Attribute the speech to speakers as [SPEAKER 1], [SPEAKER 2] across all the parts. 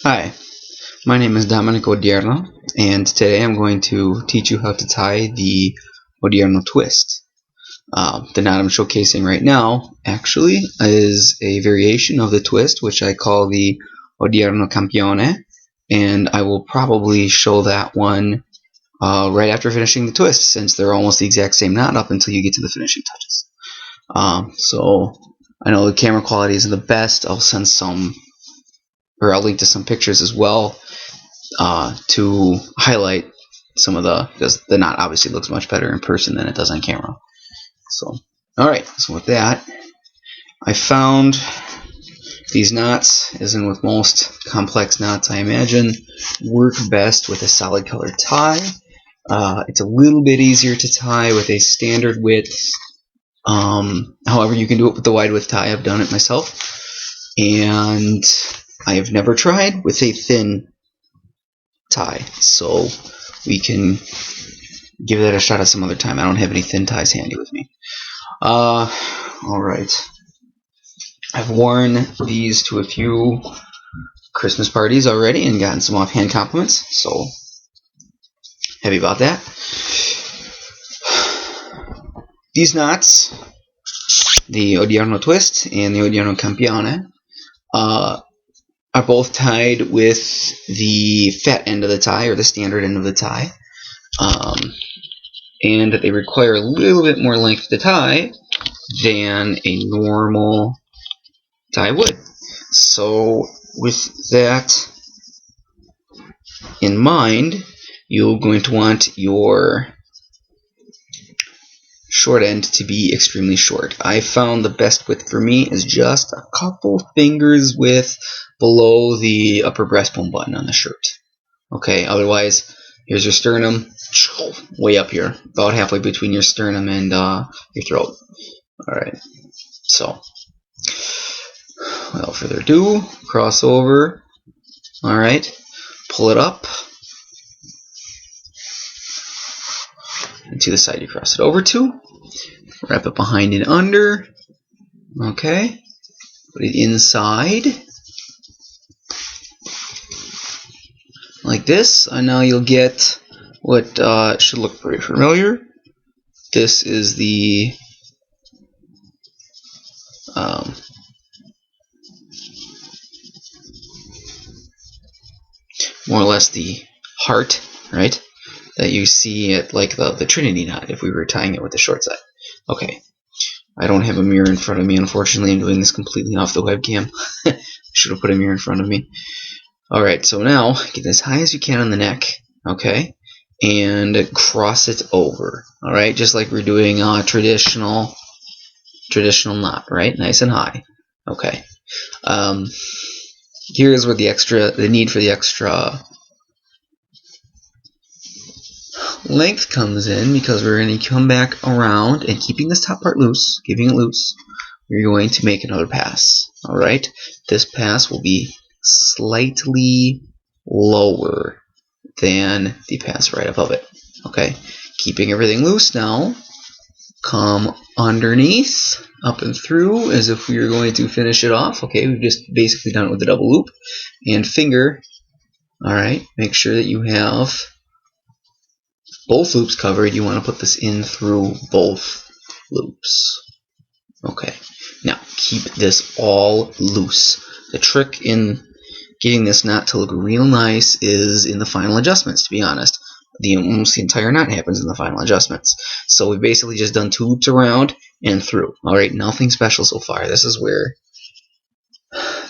[SPEAKER 1] Hi, my name is Domenico Odierno, and today I'm going to teach you how to tie the Odierno twist. The knot I'm showcasing right now actually is a variation of the twist, which I call the Odierno Campione, and I will probably show that one right after finishing the twist, since they're almost the exact same knot up until you get to the finishing touches. So I know the camera quality isn't the best. I'll send some, or I'll link to some pictures as well to highlight some of because the knot obviously looks much better in person than it does on camera. So, alright, so with that, I found these knots, as in with most complex knots I imagine, work best with a solid colored tie. It's a little bit easier to tie with a standard width. However, you can do it with the wide width tie. I've done it myself. And I have never tried with a thin tie, so we can give that a shot at some other time. I don't have any thin ties handy with me. Alright. I've worn these to a few Christmas parties already and gotten some offhand compliments, so happy about that. These knots, the Odierno twist and the Odierno Campione, are both tied with the fat end of the tie, or the standard end of the tie, and they require a little bit more length to tie than a normal tie would. So with that in mind, you're going to want your short end to be extremely short. I found the best width for me is just a couple fingers width below the upper breastbone button on the shirt. Okay, otherwise, here's your sternum, way up here, about halfway between your sternum and your throat. Alright, so, without further ado, cross over. Alright, pull it up. And to the side you cross it over to. Wrap it behind and under. Okay, put it inside. Like this, and now you'll get what should look pretty familiar. This is the more or less the heart, right, that you see at like the Trinity knot if we were tying it with the short side. Okay, I don't have a mirror in front of me, unfortunately. I'm doing this completely off the webcam. Should have put a mirror in front of me. Alright, so now get as high as you can on the neck, okay, and cross it over. Alright, just like we're doing a traditional knot, right? Nice and high. Okay. Here's where the need for the extra length comes in, because we're going to come back around and keeping this top part loose, keeping it loose, we're going to make another pass. Alright, this pass will be slightly lower than the pass right above it. Okay, keeping everything loose now, come underneath, up and through, as if we were going to finish it off. Okay, we've just basically done it with the double loop, and finger. Alright, make sure that you have both loops covered. You want to put this in through both loops. Okay, now keep this all loose. The trick in getting this knot to look real nice is in the final adjustments, to be honest. Almost the entire knot happens in the final adjustments. So we've basically just done 2 loops around and through. Alright, nothing special so far. This is where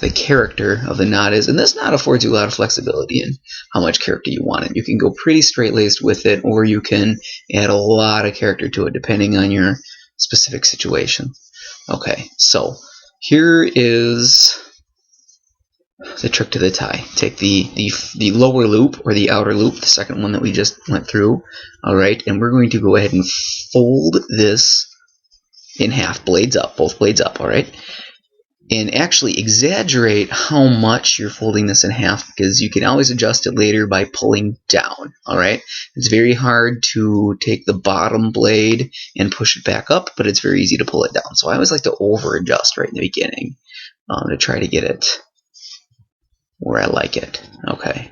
[SPEAKER 1] the character of the knot is, and this knot affords you a lot of flexibility in how much character you want it. You can go pretty straight-laced with it, or you can add a lot of character to it depending on your specific situation. Okay, so here is the trick to the tie. Take the lower loop, or the outer loop, the second one that we just went through, alright, and we're going to go ahead and fold this in half, blades up, both blades up, alright, and actually exaggerate how much you're folding this in half, because you can always adjust it later by pulling down, alright. It's very hard to take the bottom blade and push it back up, but it's very easy to pull it down. So I always like to over adjust right in the beginning to try to get it where I like it. Okay.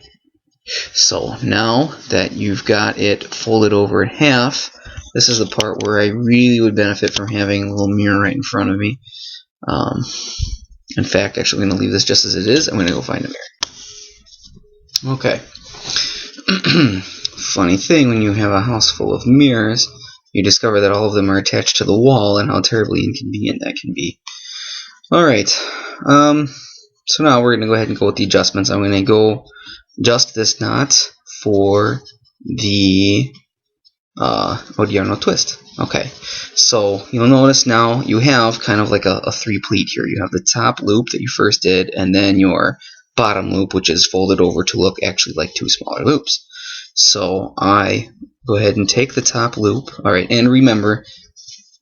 [SPEAKER 1] So now that you've got it folded over in half, this is the part where I really would benefit from having a little mirror right in front of me. In fact, actually, I'm going to leave this just as it is. I'm going to go find a mirror. Okay. Funny thing, when you have a house full of mirrors, you discover that all of them are attached to the wall, and how terribly inconvenient that can be. Alright. So now we're going to go ahead and go with the adjustments. I'm going to go adjust this knot for the Odierno twist. Okay, so you'll notice now you have kind of like a three-pleat here. You have the top loop that you first did, and then your bottom loop, which is folded over to look actually like two smaller loops. So I go ahead and take the top loop. Alright, and remember,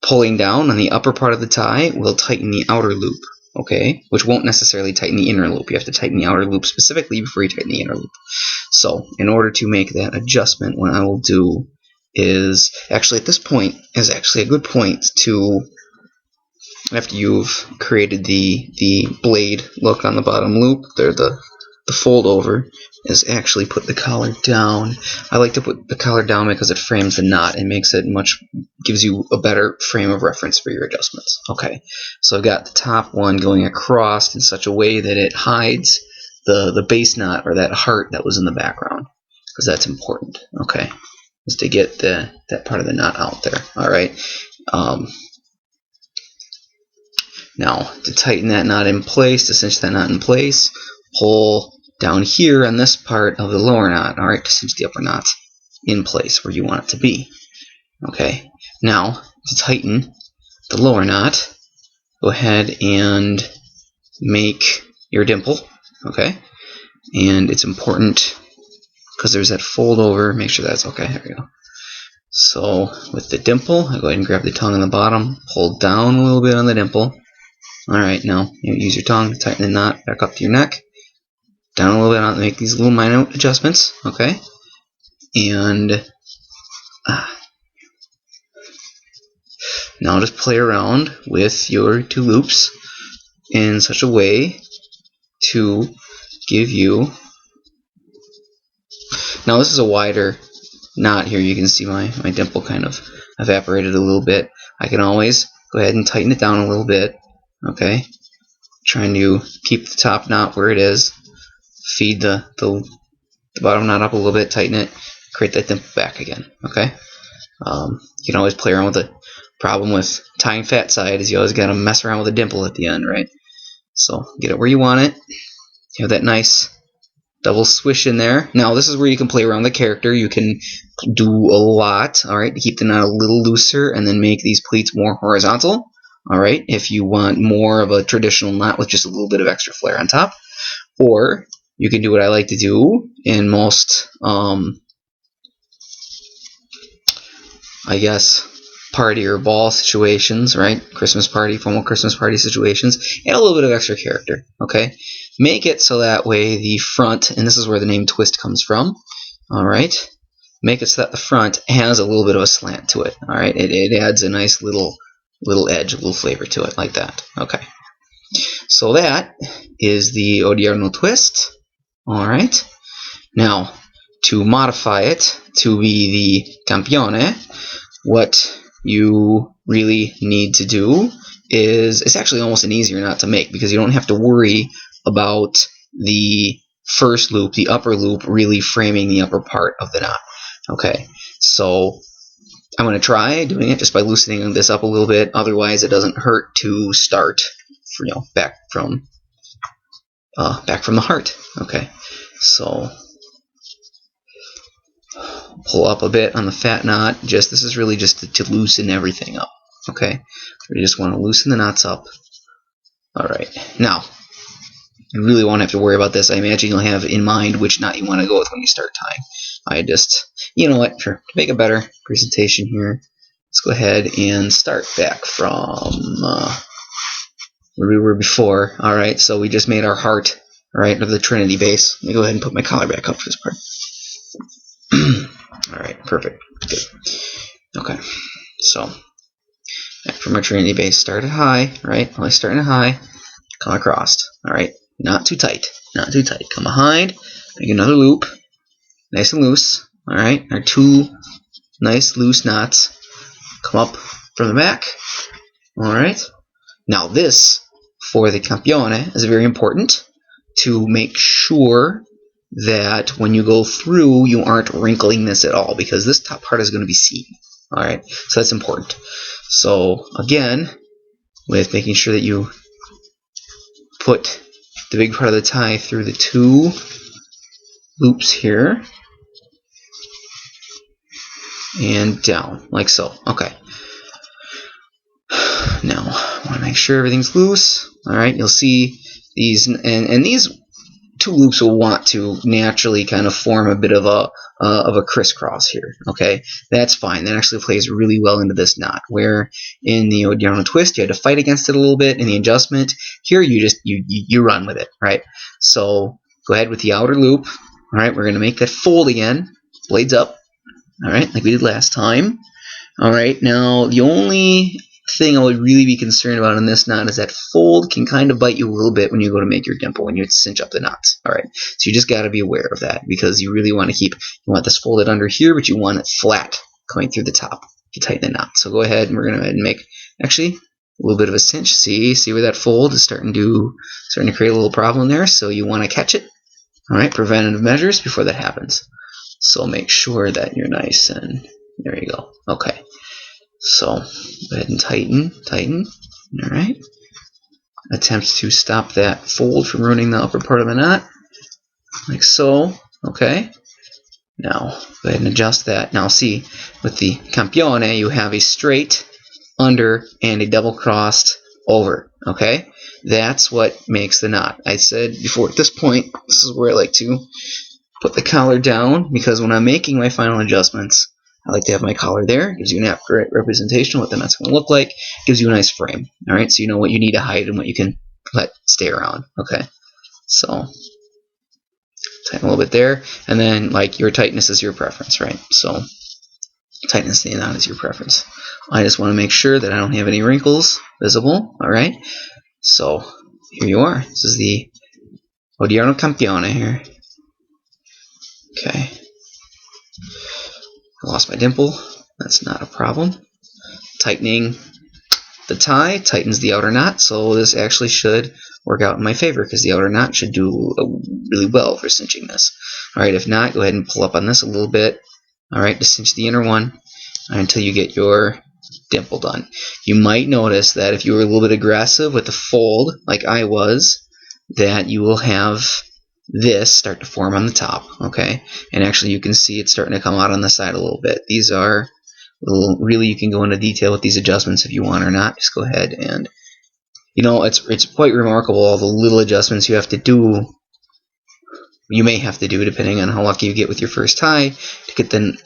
[SPEAKER 1] pulling down on the upper part of the tie will tighten the outer loop. Okay, which won't necessarily tighten the inner loop. You have to tighten the outer loop specifically before you tighten the inner loop. So in order to make that adjustment, what I will do is, actually at this point is actually a good point to, after you've created the blade look on the bottom loop, there the fold over, is actually put the collar down. I like to put the collar down because it frames the knot and makes it gives you a better frame of reference for your adjustments. Okay, so I've got the top one going across in such a way that it hides the base knot, or that heart that was in the background, because that's important. Okay, is to get that part of the knot out there. All right. Now to tighten that knot in place, to cinch that knot in place, pull down here on this part of the lower knot, alright, to cinch the upper knot in place where you want it to be. Okay, now to tighten the lower knot, go ahead and make your dimple. Okay, and it's important because there's that fold over, make sure that's okay. There we go. So with the dimple, I go ahead and grab the tongue on the bottom, pull down a little bit on the dimple. Alright, now you use your tongue to tighten the knot back up to your neck. Down a little bit on, make these little minor adjustments, okay? And now just play around with your two loops in such a way to give you. Now this is a wider knot here. You can see my dimple kind of evaporated a little bit. I can always go ahead and tighten it down a little bit, okay? Trying to keep the top knot where it is. Feed the bottom knot up a little bit, tighten it, create that dimple back again. Okay. You can always play around with the problem with tying fat side is you always got to mess around with a dimple at the end, right? So get it where you want it. You have that nice double swish in there. Now this is where you can play around the character. You can do a lot, all right, to keep the knot a little looser and then make these pleats more horizontal. All right, if you want more of a traditional knot with just a little bit of extra flair on top, or you can do what I like to do in most, I guess, party or ball situations, right? Christmas party, formal Christmas party situations. Add a little bit of extra character, okay? Make it so that way the front, and this is where the name twist comes from, all right? Make it so that the front has a little bit of a slant to it, all right? It adds a nice little edge, a little flavor to it, like that, okay? So that is the Odierno twist. Alright, now to modify it to be the Campione, what you really need to do is, it's actually almost an easier knot to make because you don't have to worry about the first loop, the upper loop, really framing the upper part of the knot. Okay, so I'm going to try doing it just by loosening this up a little bit, otherwise it doesn't hurt to start, back from the heart. Okay, so pull up a bit on the fat knot. This is really just to loosen everything up. Okay, we just want to loosen the knots up. All right, now you really won't have to worry about this. I imagine you'll have in mind which knot you want to go with when you start tying. I just, you know what, to make a better presentation here, let's go ahead and start back from where we were before. Alright, so we just made our heart, right, of the Trinity base. Let me go ahead and put my collar back up for this part. Alright, perfect. Good. Okay, so back from our Trinity base, started high, right? Always starting high, collar crossed. Alright, Not too tight. Not too tight. Come behind. Make another loop. Nice and loose. Alright, our 2 nice loose knots. Come up from the back. Alright. Now this, for the Campione, is very important to make sure that when you go through, you aren't wrinkling this at all, because this top part is going to be seen. Alright, so that's important. So, again, with making sure that you put the big part of the tie through the 2 loops here, and down, like so. Okay. Now, I want to make sure everything's loose. Alright, you'll see these, and these 2 loops will want to naturally kind of form a bit of a crisscross here. Okay, that's fine. That actually plays really well into this knot. Where in the Odierno twist you had to fight against it a little bit in the adjustment. Here you just you run with it, right? So go ahead with the outer loop. All right, we're going to make that fold again. Blades up. All right, like we did last time. All right, now the only thing I would really be concerned about in this knot is that fold can kind of bite you a little bit when you go to make your dimple, when you cinch up the knots. All right, so you just got to be aware of that, because you really want to you want this folded under here, but you want it flat coming through the top to tighten the knot. So go ahead, and we're going to make actually a little bit of a cinch. See where that fold is starting to create a little problem there. So you want to catch it. All right, preventative measures before that happens. So make sure that you're nice, and there you go. Okay. So go ahead and tighten. All right. Attempt to stop that fold from ruining the upper part of the knot, like so. Okay. Now go ahead and adjust that. Now see, with the Campione, you have a straight under and a double crossed over. Okay. That's what makes the knot. I said before, at this point, this is where I like to put the collar down, because when I'm making my final adjustments, I like to have my collar there. It gives you an accurate representation of what the knot's going to look like. It gives you a nice frame. All right, so you know what you need to hide and what you can let stay around. Okay, so tighten a little bit there, and then like your tightness is your preference, right? So tightness of the knot is your preference. I just want to make sure that I don't have any wrinkles visible. All right, so here you are. This is the Odierno Campione here. Okay. I lost my dimple. That's not a problem. Tightening the tie tightens the outer knot, so this actually should work out in my favor, because the outer knot should do really well for cinching this. Alright, if not, go ahead and pull up on this a little bit. Alright, to cinch the inner one until you get your dimple done. You might notice that if you were a little bit aggressive with the fold, like I was, that you will have this start to form on the top, okay? And actually you can see it's starting to come out on the side a little bit. These are really, you can go into detail with these adjustments if you want or not. Just go ahead and, you know, it's quite remarkable all the little adjustments you have to do. You may have to do depending on how lucky you get with your first tie to get the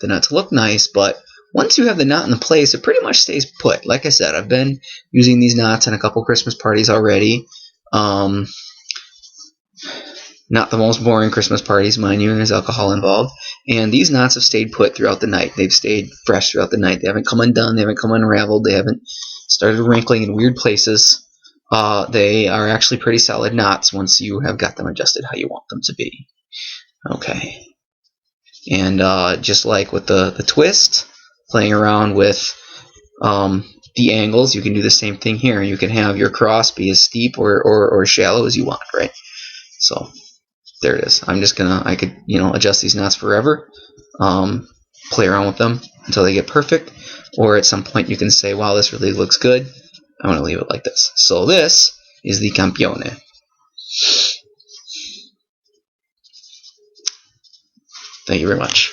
[SPEAKER 1] knot to look nice. But once you have the knot in the place, it pretty much stays put. Like I said, I've been using these knots on a couple Christmas parties already. Not the most boring Christmas parties, mind you, and there's alcohol involved. And these knots have stayed put throughout the night. They've stayed fresh throughout the night. They haven't come undone. They haven't come unraveled. They haven't started wrinkling in weird places. They are actually pretty solid knots once you have got them adjusted how you want them to be. Okay. And just like with the twist, playing around with the angles, you can do the same thing here. You can have your cross be as steep or shallow as you want, right? So there it is. I'm just gonna, I could, you know, adjust these knots forever, play around with them until they get perfect, or at some point you can say, wow, this really looks good. I'm gonna leave it like this. So this is the Campione. Thank you very much.